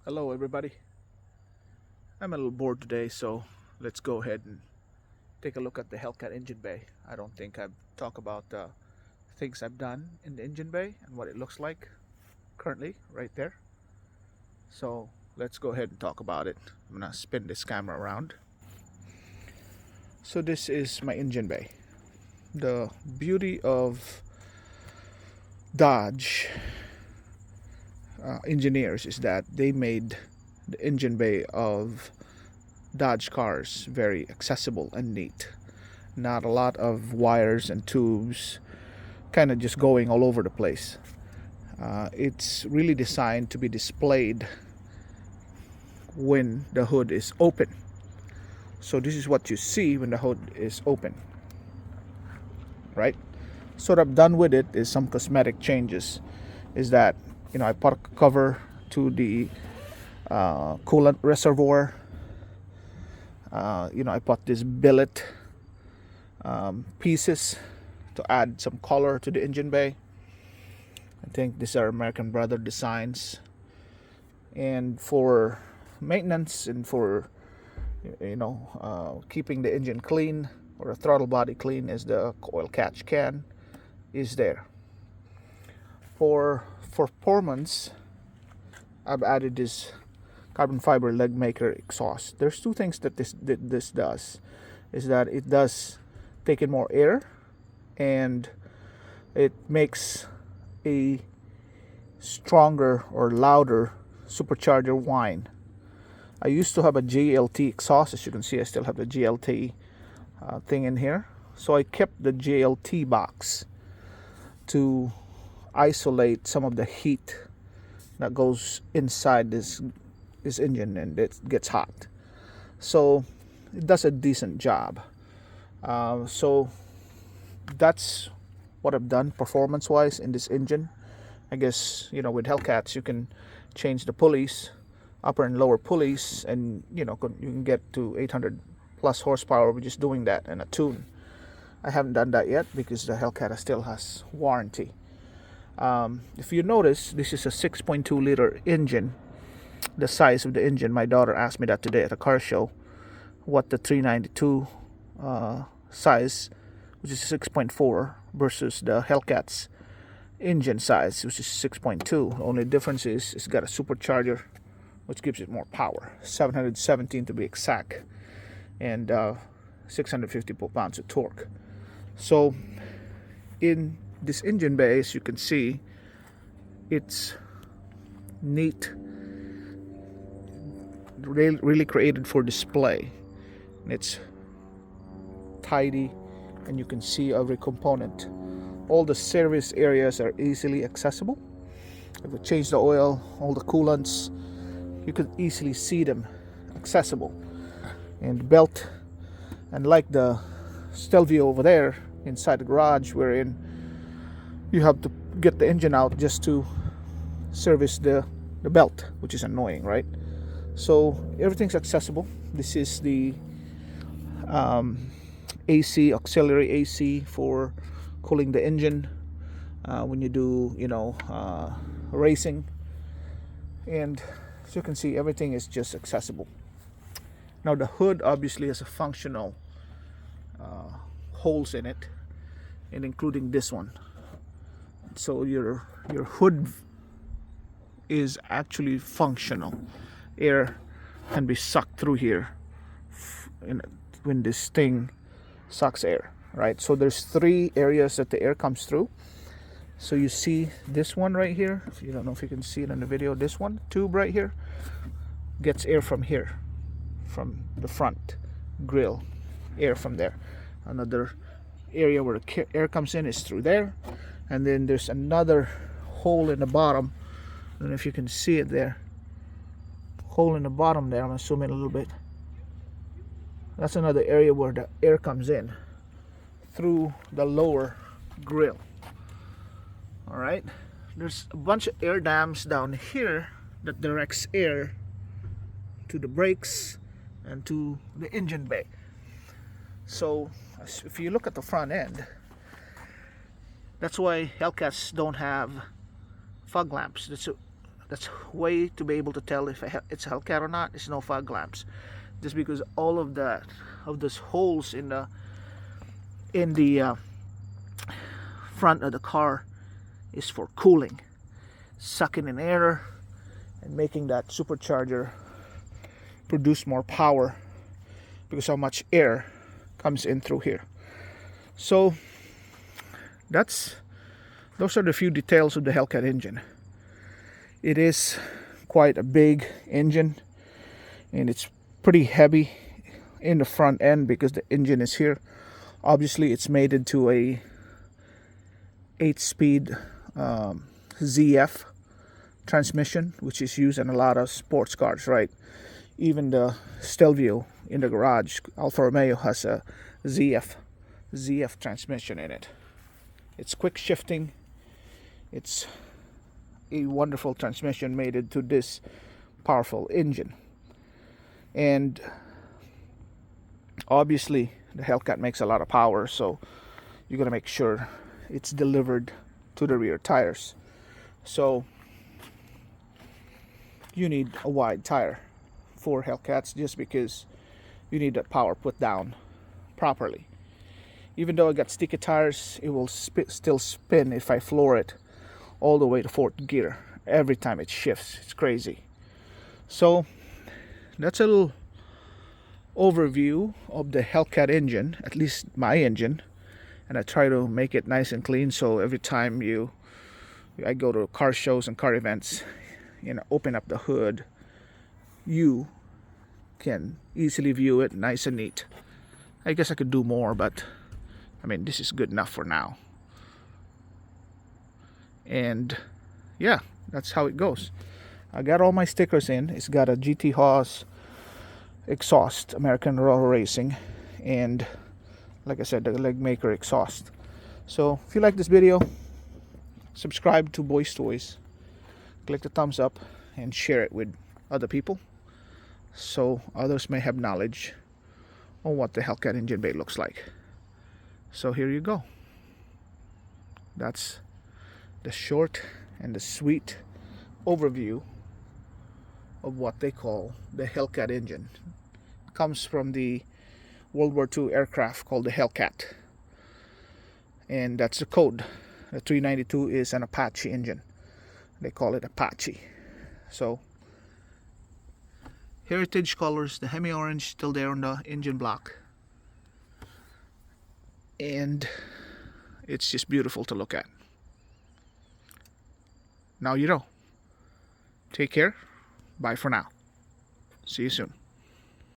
Hello everybody. I'm a little bored today, so let's go ahead and take a look at the Hellcat engine bay. I don't think I've talked about things I've done in the engine bay and what it looks like currently right there. So let's go ahead and talk about it. I'm gonna spin this camera around. So this is my engine bay. The beauty of Dodge engineers is that they made the engine bay of Dodge cars very accessible and neat. Not a lot of wires and tubes kind of just going all over the place. It's really designed to be displayed when the hood is open. So this is what you see when the hood is open, right? So what I've done with it is some cosmetic changes. Is that I put a cover to the coolant reservoir. I put this billet pieces to add some color to the engine bay. I think these are American Brother designs, and for maintenance and for keeping the engine clean or a throttle body clean, is the oil catch can is there. For performance, I've added this carbon fiber leg maker exhaust. There's two things that this does. Is that it does take in more air, and it makes a stronger or louder supercharger whine. I used to have a GLT exhaust. As you can see, I still have the GLT thing in here. So I kept the GLT box to isolate some of the heat that goes inside this engine, and it gets hot. So it does a decent job. So that's what I've done performance wise in this engine. I guess with Hellcats you can change the pulleys, upper and lower pulleys, and you can get to 800 plus horsepower with just doing that and a tune. I haven't done that yet because the Hellcat still has warranty. If you notice, this is a 6.2 liter engine. The size of the engine, my daughter asked me that today at a car show, what the 392 size, which is 6.4, versus the Hellcat's engine size, which is 6.2. The only difference is it's got a supercharger, which gives it more power, 717 to be exact, and 650 pounds of torque. So in this engine bay, as you can see, it's neat, really created for display, and it's tidy, and you can see every component. All the service areas are easily accessible. If we change the oil, all the coolants, you can easily see them accessible. And the belt, and like the Stelvio over there inside the garage, wherein you have to get the engine out just to service the belt, which is annoying, right? So everything's accessible. This is the AC, auxiliary AC for cooling the engine when you do racing. And as you can see, everything is just accessible. Now the hood obviously has a functional holes in it, and including this one. So your hood is actually functional. Air can be sucked through here when this thing sucks air, right? So there's three areas that the air comes through. So you see this one right here. If you don't know if you can see it in the video, this one tube right here gets air from here, from the front grill, air from there. Another area where the air comes in is through there, and then there's another hole in the bottom. I don't know if you can see it there. Hole in the bottom there. I'm gonna zoom in a little bit. That's another area where the air comes in through the lower grill. All right. There's a bunch of air dams down here that directs air to the brakes and to the engine bay. So if you look at the front end, that's why Hellcats don't have fog lamps. That's That's way to be able to tell if it's a Hellcat or not. It's no fog lamps, just because all of those holes in the front of the car is for cooling, sucking in air and making that supercharger produce more power, because how much air comes in through here. So those are the few details of the Hellcat engine. It is quite a big engine, and it's pretty heavy in the front end because the engine is here. Obviously it's mated to a 8-speed ZF transmission, which is used in a lot of sports cars, right? Even the Stelvio in the garage, Alfa Romeo, has a ZF transmission in it. It's quick shifting. It's a wonderful transmission mated to this powerful engine. And obviously the Hellcat makes a lot of power, so you gotta make sure it's delivered to the rear tires. So you need a wide tire for Hellcats, just because you need that power put down properly. Even though I got sticky tires, it will still spin if I floor it all the way to 4th gear every time it shifts. It's crazy. So that's a little overview of the Hellcat engine, at least my engine. And I try to make it nice and clean, so every time I go to car shows and car events, open up the hood, you can easily view it nice and neat. I guess I could do more, but I mean, this is good enough for now. And yeah, that's how it goes. I got all my stickers in. It's got a GT Haas exhaust, American Roll Racing, and like I said, the leg maker exhaust. So if you like this video, subscribe to Boys Toys, click the thumbs up, and share it with other people, so others may have knowledge on what the Hellcat engine bay looks like. So here you go. That's the short and the sweet overview of what they call the Hellcat engine. It comes from the World War II aircraft called the Hellcat, and that's the code. The 392 is an Apache engine. They call it Apache. So heritage colors, the Hemi orange still there on the engine block, and it's just beautiful to look at. Now you know. Take care. Bye for now. See you soon.